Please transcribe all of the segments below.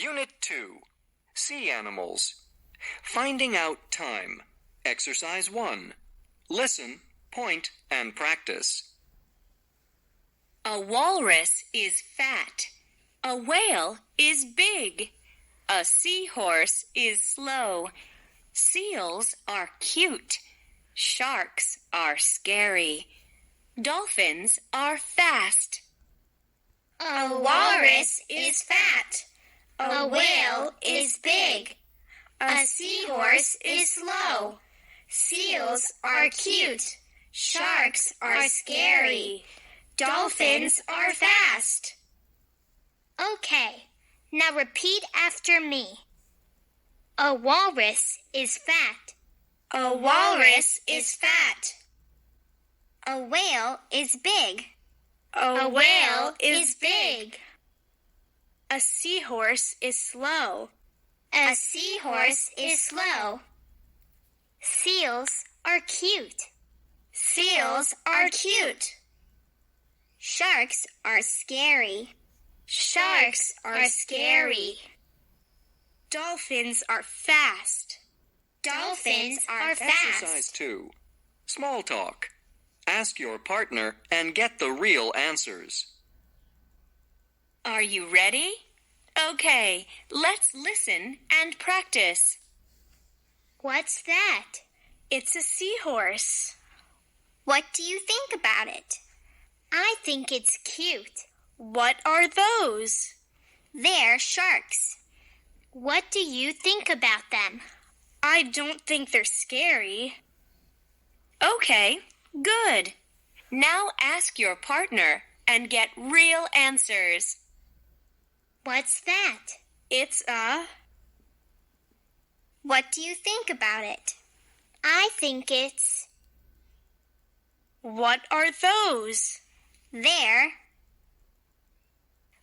Unit 2. Sea Animals. Finding out time. Exercise 1. Listen, point, and practice. A walrus is fat. A whale is big. A seahorse is slow. Seals are cute. Sharks are scary. Dolphins are fast. A walrus is fat. A whale is big. A seahorse is slow. Seals are cute. Sharks are scary. Dolphins are fast. Okay, now repeat after me. A walrus is fat. A walrus is fat. A whale is big. A whale is big. A seahorse is slow. A seahorse is slow. Seals are cute. Seals are cute. Sharks are scary. Sharks are scary. Dolphins are fast. Dolphins are Exercise fast. 2. Small talk. Ask your partner and get the real answers. Are you ready? Okay, let's listen and practice. What's that? It's a seahorse. What do you think about it? I think it's cute. What are those? They're sharks. What do you think about them? I don't think they're scary. Okay, good. Now ask your partner and get real answers. What's that? It's a... What do you think about it? I think it's... What are those? They're...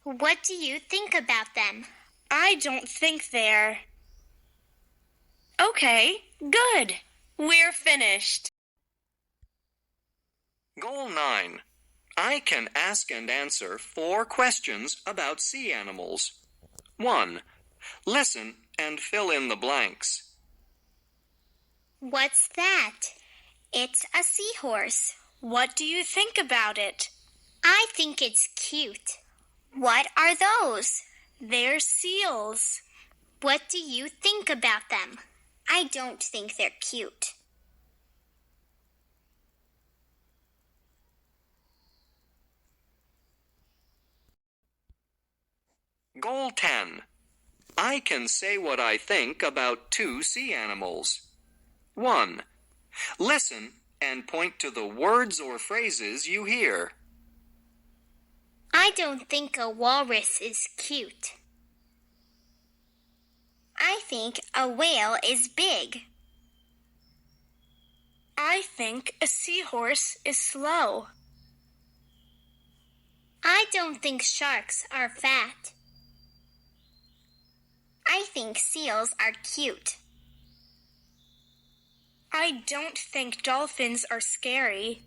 What do you think about them? I don't think they're... Okay, good. We're finished. Goal 9. I can ask and answer 4 questions about sea animals. 1. Listen and fill in the blanks. What's that? It's a seahorse. What do you think about it? I think it's cute. What are those? They're seals. What do you think about them? I don't think they're cute. Goal 10. I can say what I think about 2 sea animals. 1. Listen and point to the words or phrases you hear. I don't think a walrus is cute. I think a whale is big. I think a seahorse is slow. I don't think sharks are fat. I think seals are cute. I don't think dolphins are scary.